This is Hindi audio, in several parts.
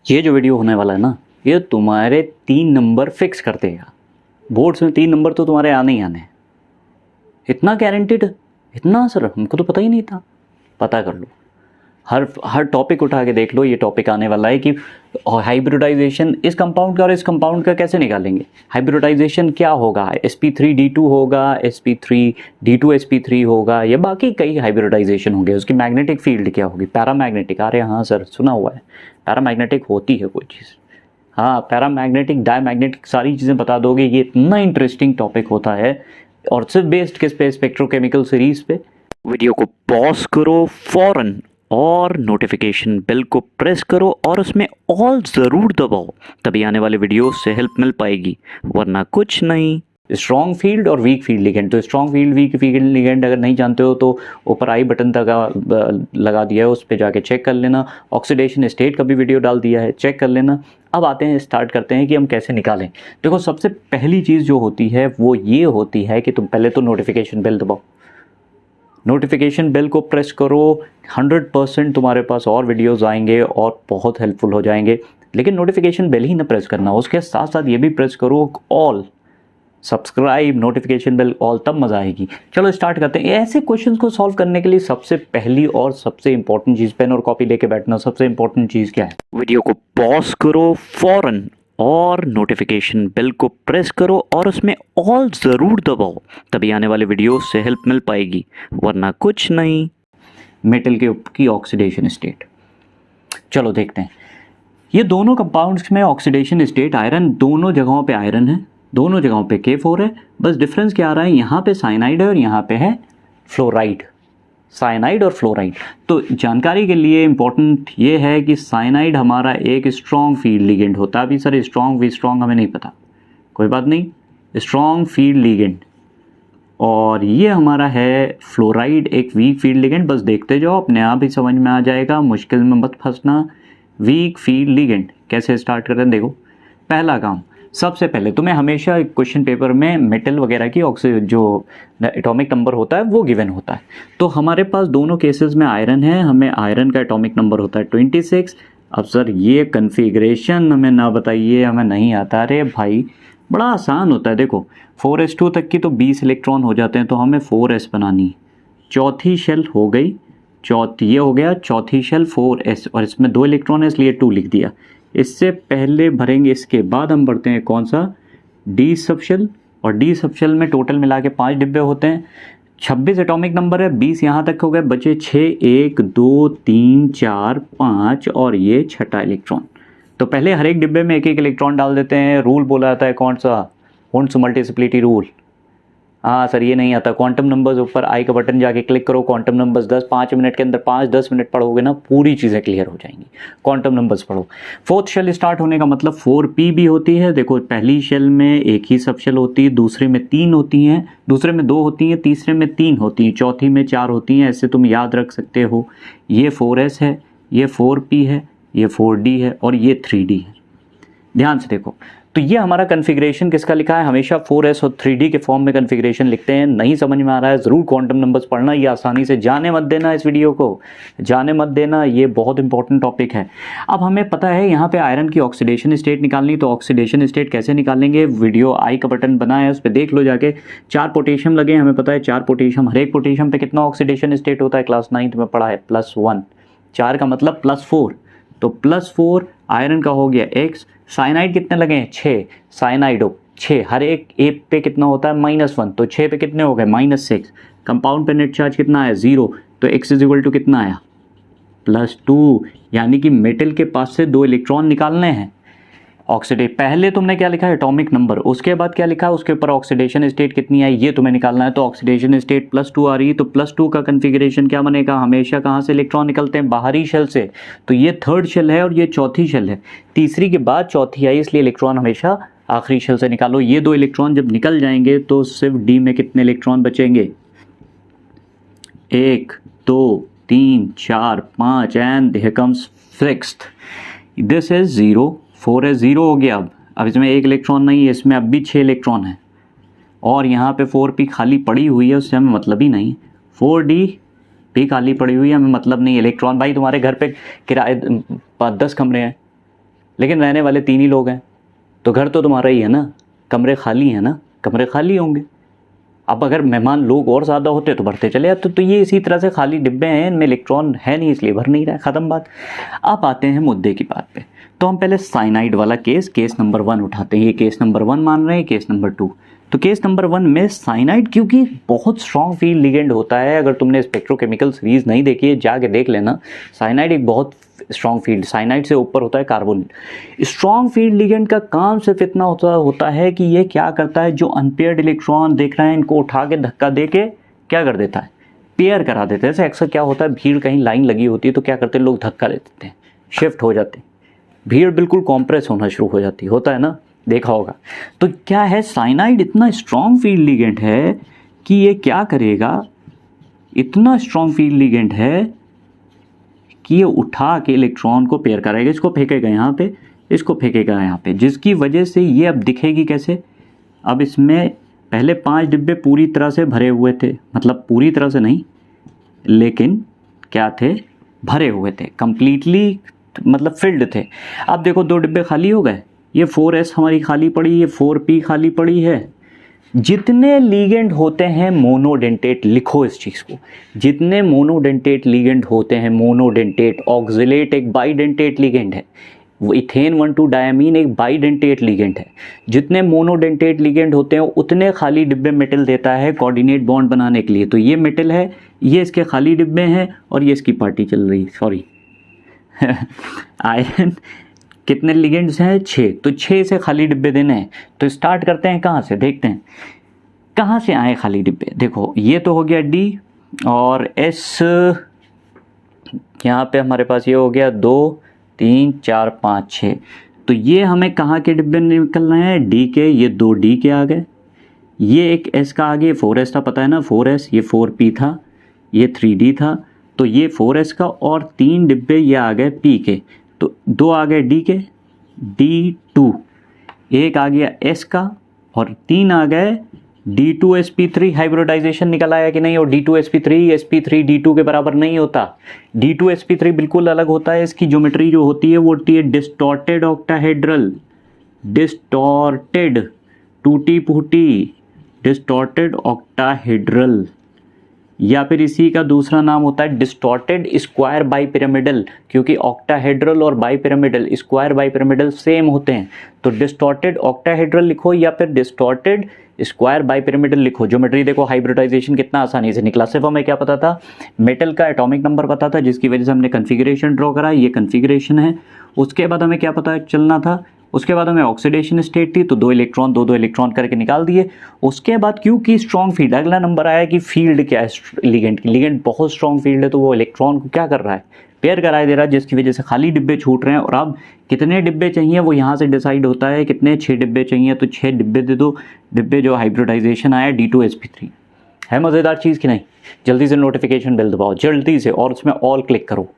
ये जो वीडियो होने वाला है ना, ये तुम्हारे 3 नंबर फिक्स कर देगा। बोर्ड्स में 3 नंबर तो तुम्हारे आने ही आने हैं। इतना गारंटीड, इतना सर हमको तो पता ही नहीं था। पता कर लो, हर टॉपिक उठा के देख लो, ये टॉपिक आने वाला है कि हाइब्रिडाइजेशन इस कंपाउंड का और इस कंपाउंड का कैसे निकालेंगे। हाइब्रिडाइजेशन क्या होगा, sp3d2 होगा, sp3d2 sp3 होगा, या बाकी कई हाइब्रिडाइजेशन होंगे। उसकी मैग्नेटिक फील्ड क्या होगी, पैरामैग्नेटिक। अरे हाँ सर, सुना हुआ है पैरामैग्नेटिक होती है कोई चीज़। हाँ, पैरामैग्नेटिक, डायमैग्नेटिक, सारी चीज़ें बता दोगे। ये इतना इंटरेस्टिंग टॉपिक होता है, और सिर्फ बेस्ड किस पे, स्पेक्ट्रोकेमिकल सीरीज पे। वीडियो को पॉज करो फौरन और नोटिफिकेशन बेल को प्रेस करो और उसमें ऑल ज़रूर दबाओ, तभी आने वाले वीडियो से हेल्प मिल पाएगी, वरना कुछ नहीं। स्ट्रॉन्ग फील्ड और वीक फील्ड लिगेंड, तो strong field weak field ligand अगर नहीं जानते हो तो ऊपर आई बटन तक लगा दिया है, उस पर जाके चेक कर लेना। ऑक्सीडेशन स्टेट का भी वीडियो डाल दिया है, चेक कर लेना। अब आते हैं, स्टार्ट करते हैं कि हम कैसे निकालें। देखो, सबसे पहली चीज़ जो होती है वो ये होती है कि तुम पहले तो नोटिफिकेशन बेल दबाओ। नोटिफिकेशन बेल को प्रेस करो, 100% तुम्हारे पास और वीडियोस आएंगे और बहुत हेल्पफुल हो जाएंगे। लेकिन नोटिफिकेशन बेल ही ना प्रेस करना, उसके साथ साथ ये भी प्रेस करो all, subscribe, notification bell all, तब मज़ा आएगी। चलो स्टार्ट करते हैं। ऐसे क्वेश्चंस को सॉल्व करने के लिए सबसे पहली और सबसे इंपॉर्टेंट चीज़, पेन और कॉपी लेके बैठना। सबसे इंपॉर्टेंट चीज़ क्या है, वीडियो को पॉज करो फौरन और नोटिफिकेशन बेल को प्रेस करो और उसमें ऑल ज़रूर दबाओ, तभी आने वाले वीडियो से हेल्प मिल पाएगी, वरना कुछ नहीं। मेटल की ऑक्सीडेशन स्टेट, चलो देखते हैं। ये दोनों कंपाउंड्स में ऑक्सीडेशन स्टेट आयरन, दोनों जगहों पे आयरन है, दोनों जगहों पे K4 है। बस डिफरेंस क्या आ रहा है, यहाँ पे साइनाइड है और यहाँ पे है फ्लोराइड। साइनाइड और फ्लोराइड। तो जानकारी के लिए इंपॉर्टेंट ये है कि साइनाइड हमारा एक स्ट्रॉन्ग फील्ड लिगेंड होता है। अभी सर स्ट्रॉन्ग भी स्ट्रॉन्ग हमें नहीं पता, कोई बात नहीं, स्ट्रॉन्ग फील्ड लिगेंड। और ये हमारा है फ्लोराइड, एक वीक फील्ड लिगेंड। बस देखते जाओ, अपने आप ही समझ में आ जाएगा, मुश्किल में मत फंसना। वीक फील्ड लिगेंड कैसे स्टार्ट करते हैं, देखो। पहला काम, सबसे पहले तुम्हें हमेशा क्वेश्चन पेपर में मेटल वगैरह की जो एटॉमिक नंबर होता है वो गिवन होता है। तो हमारे पास दोनों केसेस में आयरन है, हमें आयरन का एटॉमिक नंबर होता है 26। अब सर ये कन्फिग्रेशन हमें ना बताइए, हमें नहीं आता। अरे भाई बड़ा आसान होता है, देखो 4s2 तक की तो 20 इलेक्ट्रॉन हो जाते हैं, तो हमें 4s बनानी है। चौथी शेल हो गई, चौथी ये हो गया, चौथी शेल 4s, और इसमें 2 इलेक्ट्रॉन है इसलिए 2 लिख दिया। इससे पहले भरेंगे, इसके बाद हम भरते हैं कौन सा, डी सबशेल। और डी सबशेल में टोटल मिला के 5 डिब्बे होते हैं। 26 एटॉमिक नंबर है, 20 यहाँ तक हो गए, बचे 6, 1 2 3 4 5 और ये छठा इलेक्ट्रॉन। तो पहले हर एक डिब्बे में एक एक इलेक्ट्रॉन डाल देते हैं। रूल बोला जाता है कौन सा, वुंड्स मल्टीप्लिसिटी रूल। हाँ सर ये नहीं आता। क्वांटम नंबर्स, ऊपर आई का बटन जाके क्लिक करो, क्वांटम नंबर्स 10, 5 मिनट के अंदर 5-10 मिनट पढ़ोगे ना, पूरी चीज़ें क्लियर हो जाएंगी। क्वांटम नंबर्स पढ़ो। फोर्थ शेल स्टार्ट होने का मतलब 4p भी होती है। देखो पहली शेल में एक ही सब शेल होती है, दूसरे में 3 होती हैं, दूसरे में 2 होती हैं, तीसरे में 3 होती हैं, चौथी में 4 होती हैं। ऐसे तुम याद रख सकते हो। ये 4s है, ये 4p है, ये 4d है और ये 3d है। ध्यान से देखो, तो ये हमारा कन्फिग्रेशन किसका लिखा है, हमेशा 4s और 3d के फॉर्म में कन्फिग्रेशन लिखते हैं। नहीं समझ में आ रहा है, ज़रूर क्वांटम नंबर्स पढ़ना, ये आसानी से जाने मत देना, इस वीडियो को जाने मत देना, ये बहुत इंपॉर्टेंट टॉपिक है। अब हमें पता है यहाँ पे आयरन की ऑक्सीडेशन स्टेट निकालनी, तो ऑक्सीडेशन स्टेट कैसे निकालेंगे, वीडियो आई का बटन बना है, उस पर देख लो जाके। 4 पोटेशियम लगे, हमें पता है 4 पोटेशियम, हर एक पोटेशियम पे कितना ऑक्सीडेशन स्टेट होता है, क्लास 9th में पढ़ा है, +1। 4 का मतलब +4, तो +4 आयरन का हो गया x। साइनाइड कितने लगे हैं, 6 साइनाइडो, 6, हर एक पे कितना होता है, -1, तो 6 पे कितने हो गए, -6। कंपाउंड पे नेट चार्ज कितना आया, 0, तो x = कितना आया, +2। यानी कि मेटल के पास से 2 इलेक्ट्रॉन निकालने हैं। ऑक्सीडेट, पहले तुमने क्या लिखा है, एटॉमिक नंबर, उसके बाद क्या लिखा है, उसके ऊपर ऑक्सीडेशन स्टेट कितनी है ये तुम्हें निकालना है। तो ऑक्सीडेशन स्टेट +2 आ रही है, तो +2 का कन्फिग्रेशन क्या बनेगा, हमेशा कहाँ से इलेक्ट्रॉन निकलते हैं, बाहरी शेल से। तो ये थर्ड शेल है और ये चौथी शेल है, तीसरी के बाद चौथी आई, इसलिए इलेक्ट्रॉन हमेशा आखिरी शेल से निकालो। ये 2 इलेक्ट्रॉन जब निकल जाएंगे तो सिर्फ डी में कितने इलेक्ट्रॉन बचेंगे, 1 2 3 4 5 and here comes 6th, this is 0। 4s 0 हो गया। अब इसमें 1 इलेक्ट्रॉन नहीं है, इसमें अब भी 6 इलेक्ट्रॉन है, और यहाँ पे 4p खाली पड़ी हुई है, उससे हमें मतलब ही नहीं। 4d भी खाली पड़ी हुई है, हमें मतलब नहीं। इलेक्ट्रॉन भाई तुम्हारे घर पे किराए 10 कमरे हैं, लेकिन रहने वाले 3 ही लोग हैं, तो घर तो तुम्हारा ही है ना, कमरे खाली हैं ना, कमरे खाली होंगे। अब अगर मेहमान लोग और ज़्यादा होते तो बढ़ते चले जाते। तो ये इसी तरह से खाली डिब्बे हैं, इनमें इलेक्ट्रॉन है नहीं इसलिए भर नहीं रहा है, ख़त्म बात। अब आते हैं मुद्दे की बात पे। तो हम पहले साइनाइड वाला केस नंबर 1 उठाते हैं। ये केस नंबर 1 मान रहे हैं, केस नंबर 2। तो केस नंबर 1 में साइनाइड, क्योंकि बहुत स्ट्रॉन्ग फील्ड लिगेंड होता है, अगर तुमने स्पेक्ट्रोकेमिकल सीरीज नहीं देखी है जाके देख लेना। साइनाइड एक बहुत स्ट्रॉन्ग फील्ड, साइनाइड से ऊपर होता है कार्बन। स्ट्रॉन्ग फील्ड लिगेंड का काम सिर्फ इतना होता है कि ये क्या करता है, जो अनपेयर्ड इलेक्ट्रॉन देख रहे हैं इनको उठा के धक्का दे के क्या कर देता है, पेयर करा देते हैं। जैसे अक्सर क्या होता है, भीड़ कहीं लाइन लगी होती है तो क्या करते हैं लोग, धक्का दे देते हैं, शिफ्ट हो जाते हैं, भीड़ बिल्कुल कॉम्प्रेस होना शुरू हो जाती होता है ना, देखा होगा। तो क्या है, साइनाइड इतना स्ट्रॉन्ग फील्ड लिगेंड है कि ये क्या करेगा, इतना स्ट्रॉन्ग फील्ड लिगेंड है कि ये उठा के इलेक्ट्रॉन को पेयर कराएगा। इसको फेंकेगा यहाँ पे, इसको फेंकेगा यहाँ पे, जिसकी वजह से ये अब दिखेगी कैसे। अब इसमें पहले 5 डिब्बे पूरी तरह से भरे हुए थे, मतलब पूरी तरह से नहीं लेकिन क्या थे, भरे हुए थे, कंप्लीटली मतलब फिल्ड थे। अब देखो 2 डिब्बे खाली हो गए, ये 4s हमारी खाली पड़ी, ये 4p खाली पड़ी है। जितने लिगेंड होते हैं मोनोडेंटेट, लिखो इस चीज़ को, जितने मोनोडेंटेट लिगेंड होते हैं, मोनोडेंटेट, ऑक्सिलेट एक बाइडेंटेट लिगेंड है, वो इथेन 1,2 डायमीन एक बाइडेंटेट लिगेंड है। जितने मोनोडेंटेट लिगेंड होते हैं उतने खाली डिब्बे मेटल देता है कोऑर्डिनेट बॉन्ड बनाने के लिए। तो ये मेटल है, ये इसके खाली डिब्बे हैं और ये इसकी पार्टी चल रही, सॉरी आयरन कितने लिगेंड्स हैं, 6, तो 6 से खाली डिब्बे देने हैं। तो स्टार्ट करते हैं कहाँ से, देखते हैं कहाँ से आए खाली डिब्बे। देखो ये तो हो गया D और S, यहाँ पे हमारे पास ये हो गया 2 3 4 5 6। तो ये हमें कहाँ के डिब्बे निकल रहे हैं, D के, ये 2 D के आ गए, ये एक S का आ गया, 4S था पता है ना, 4S, ये 4P था, ये 3D था, तो ये 4S का, और 3 डिब्बे ये आ गए P के। तो 2 आ गए D के, D2, एक आ गया S का, और 3 आ गए D2sp3। हाइब्रिडाइजेशन निकल आया कि नहीं, और D2sp3 sp3 D2 के बराबर नहीं होता। D2sp3 बिल्कुल अलग होता है, इसकी ज्योमेट्री जो होती है वो होती है डिस्टॉर्टेड ऑक्टाहेड्रल, डिस्टॉर्टेड, टूटी फूटी डिस्टॉर्टेड ऑक्टाहेड्रल, या फिर इसी का दूसरा नाम होता है डिस्टॉर्टेड स्क्वायर बाइपिरामिडल, क्योंकि ऑक्टाहेड्रल और बाइपिरामिडल, स्क्वायर बाइपिरामिडल सेम होते हैं। तो डिस्टॉर्टेड ऑक्टाहेड्रल लिखो या फिर डिस्टॉर्टेड स्क्वायर बाइपिरामिडल लिखो। ज्योमेट्री देखो, हाइब्रिडाइजेशन कितना आसानी से निकला। सिर्फ हमें क्या पता था, मेटल का एटॉमिक नंबर पता था, जिसकी वजह से हमने कन्फिग्रेशन ड्रॉ करा, ये कन्फिग्रेशन है। उसके बाद हमें क्या पता चलना था, उसके बाद हमें ऑक्सीडेशन स्टेट थी, तो 2 इलेक्ट्रॉन 2 इलेक्ट्रॉन करके निकाल दिए। उसके बाद क्योंकि स्ट्रॉन्ग फील्ड, अगला नंबर आया कि फील्ड क्या है लिगेंड की, लिगेंड बहुत स्ट्रॉन्ग फील्ड है, तो वो इलेक्ट्रॉन को क्या कर रहा है, पेयर कराए दे रहा है, जिसकी वजह से खाली डिब्बे छूट रहे हैं। और अब कितने डिब्बे चाहिए वो यहाँ से डिसाइड होता है, कितने 6 डिब्बे चाहिए, तो 6 डिब्बे दे दो। डिब्बे जो हाइब्रिडाइजेशन आया D2sp3 है, मज़ेदार चीज़ की नहीं। जल्दी से नोटिफिकेशन बेल दबाओ जल्दी से, और उसमें ऑल क्लिक करो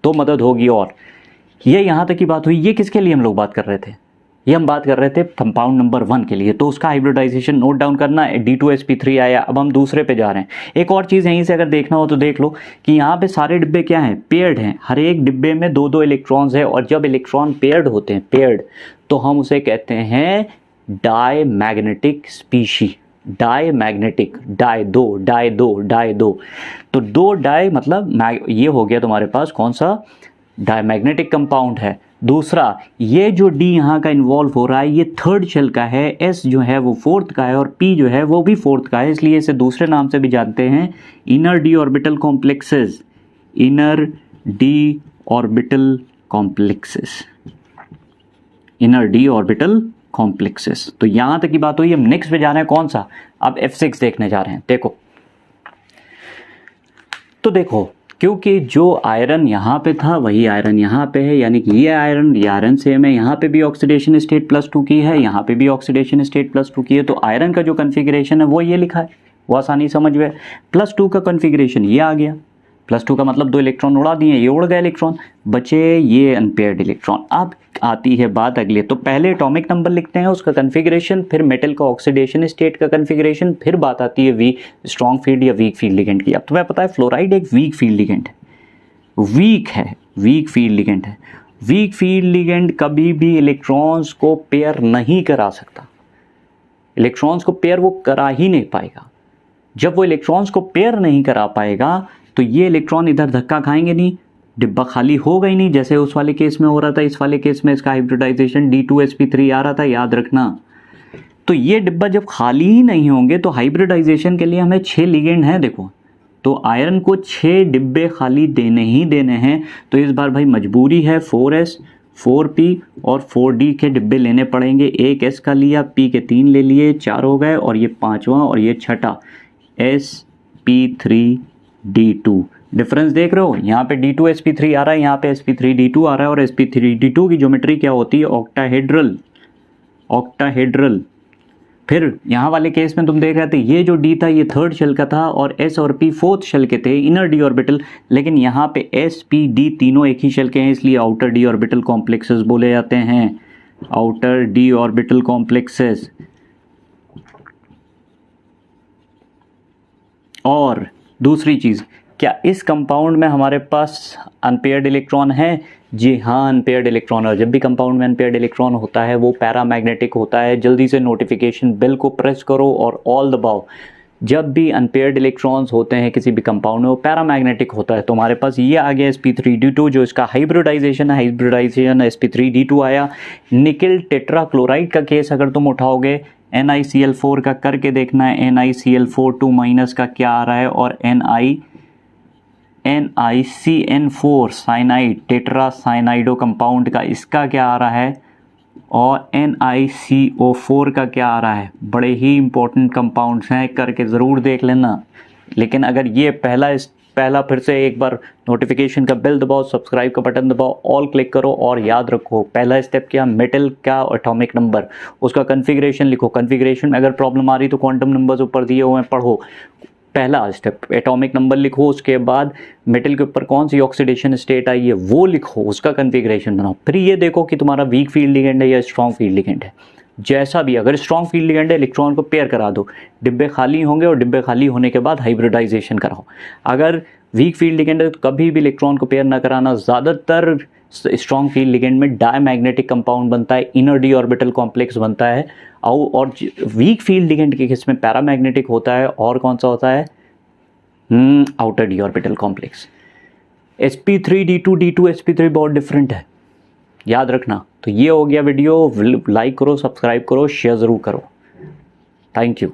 तो मदद होगी। और ये यहाँ तक की बात हुई, ये किसके लिए हम लोग बात कर रहे थे, ये हम बात कर रहे थे कंपाउंड नंबर 1 के लिए। तो उसका हाइब्रिडाइजेशन नोट डाउन करना है, D2sp3 आया। अब हम दूसरे पे जा रहे हैं। एक और चीज़ यहीं से अगर देखना हो तो देख लो कि यहाँ पे सारे डिब्बे क्या हैं, पेयर्ड हैं, हर एक डिब्बे में 2 इलेक्ट्रॉन्स है। और जब इलेक्ट्रॉन पेयर्ड होते हैं, पेयर्ड, तो हम उसे कहते हैं डायमैग्नेटिक स्पीशी, डायमैग्नेटिक, डाई दो। तो 2 डाई मतलब ये हो गया तुम्हारे पास कौन सा, डायमैग्नेटिक कंपाउंड है। दूसरा, ये जो D यहाँ का इन्वॉल्व हो रहा है ये 3rd शेल का है, S जो है वो 4th का है, और P जो है वो भी 4th का है, इसलिए इसे दूसरे नाम से भी जानते हैं inner D orbital complexes, inner D orbital complexes, inner D orbital complexes. तो यहाँ तक की बात हुई। हम नेक्स्ट पे जा रहे हैं, कौन सा, अब F6 देखने जा रहे हैं। देखो तो देखो, क्योंकि जो आयरन यहाँ पे था वही आयरन यहाँ पे है, यानी कि ये आयरन सेम है, यहाँ पे भी ऑक्सीडेशन स्टेट +2 की है, यहाँ पे भी ऑक्सीडेशन स्टेट +2 की है। तो आयरन का जो कन्फिग्रेशन है वो ये लिखा है, वो आसानी समझ में। +2 का कन्फिग्रेशन ये आ गया, +2 का मतलब 2 इलेक्ट्रॉन उड़ा दिए, ये उड़ गए इलेक्ट्रॉन, बचे ये अनपेयर्ड इलेक्ट्रॉन। अब आती है बात अगले, तो पहले एटॉमिक नंबर लिखते हैं, उसका कन्फिग्रेशन, फिर मेटल का ऑक्सीडेशन स्टेट का कन्फिग्रेशन, फिर बात आती है स्ट्रॉन्ग फील्ड या वीक फील्ड लिगेंड की। अब तुम्हें पता है फ्लोराइड एक वीक फील्ड लिगेंड है, वीक फील्ड लिगेंड है। वीक फील्ड लिगेंड कभी भी इलेक्ट्रॉन्स को पेयर नहीं करा सकता, इलेक्ट्रॉन्स को पेयर वो करा ही नहीं पाएगा। जब वो इलेक्ट्रॉन्स को पेयर नहीं करा पाएगा तो ये इलेक्ट्रॉन इधर धक्का खाएंगे नहीं, डिब्बा खाली होगा ही नहीं, जैसे उस वाले केस में हो रहा था। इस वाले केस में इसका हाइब्रिडाइजेशन D2sp3 आ रहा था, याद रखना। तो ये डिब्बा जब खाली ही नहीं होंगे तो हाइब्रिडाइजेशन के लिए हमें 6 लिगेंड हैं, देखो। तो आयरन को 6 डिब्बे खाली देने ही देने हैं। तो इस बार भाई मजबूरी है 4s 4p और 4d के डिब्बे लेने पड़ेंगे। एक s का लिया, p के 3 ले लिए, 4 हो गए, और ये 5वां और ये छठा sp3d2। डिफरेंस देख रहे हो, यहाँ पे D2sp3 आ रहा है, यहाँ पे sp3d2 आ रहा है। और sp3d2 की ज्योमेट्री क्या होती है? Octahedral, octahedral. फिर यहाँ वाले केस में तुम देख रहे थे ये जो D था ये थर्ड शेल का था और S और P फोर्थ शेल के थे, इनर D ऑर्बिटल। लेकिन यहाँ पे S P D तीनों एक ही शेल के हैं, इसलिए आउटर D ऑर्बिटल कॉम्प्लेक्सेस बोले जाते हैं, आउटर D ऑर्बिटल कॉम्प्लेक्सेस। और दूसरी चीज़, क्या इस कंपाउंड में हमारे पास अनपेयर्ड इलेक्ट्रॉन है? जी हाँ, अनपेयर्ड इलेक्ट्रॉन। और जब भी कंपाउंड में अनपेयर्ड इलेक्ट्रॉन होता है वो पैरामैग्नेटिक होता है। जल्दी से नोटिफिकेशन बेल को प्रेस करो और ऑल दबाओ। जब भी अनपेयर्ड इलेक्ट्रॉन्स होते हैं किसी भी कंपाउंड में वो पैरामैग्नेटिक होता है। तो हमारे पास ये आ गया sp3d2 जो इसका हाइब्रिडाइजेशन है, हाइब्रिडाइजेशन sp3d2 आया। निकेल टेट्राक्लोराइड का केस अगर तुम उठाओगे, NiCl4 का करके देखना है, NiCl4 2 माइनस का क्या आ रहा है, और NiCN4 साइनाइड टेट्रासाइनाइडो कंपाउंड का इसका क्या आ रहा है, और NiCO4 का क्या आ रहा है। बड़े ही इंपॉर्टेंट कंपाउंड्स हैं, करके ज़रूर देख लेना। लेकिन अगर ये पहला फिर से एक बार नोटिफिकेशन का बेल दबाओ, सब्सक्राइब का बटन दबाओ, ऑल क्लिक करो, और याद रखो पहला स्टेप क्या, मेटल का एटॉमिक नंबर, उसका कन्फिग्रेशन लिखो। कन्फिग्रेशन में अगर प्रॉब्लम आ रही तो क्वांटम नंबर्स ऊपर दिए हुए हैं, पढ़ो। पहला स्टेप एटॉमिक नंबर लिखो, उसके बाद मेटल के ऊपर कौन सी ऑक्सीडेशन स्टेट आई है वो लिखो, उसका कन्फिग्रेशन बनाओ। फिर ये देखो कि तुम्हारा वीक फील्ड लिगेंड है या स्ट्रॉन्ग फील्ड लिगेंड है। जैसा भी, अगर स्ट्रॉन्ग फील्ड लिगेंड है इलेक्ट्रॉन को पेयर करा दो, डिब्बे खाली होंगे, और डिब्बे खाली होने के बाद हाइब्रिडाइजेशन कराओ। अगर वीक फील्ड लिगेंड है तो कभी भी इलेक्ट्रॉन को पेयर ना कराना। ज़्यादातर स्ट्रॉन्ग फील्ड लिगेंड में डायमैग्नेटिक कंपाउंड बनता है, इनर डी ऑर्बिटल कॉम्प्लेक्स बनता है, और वीक फील्ड लिगेंड के केस में पैरामैग्नेटिक होता है। और कौन सा होता है? Outer D orbital complex. sp3d2 D2sp3 बहुत डिफरेंट है, याद रखना। तो ये हो गया वीडियो। लाइक करो, सब्सक्राइब करो, शेयर ज़रूर करो। Thank you.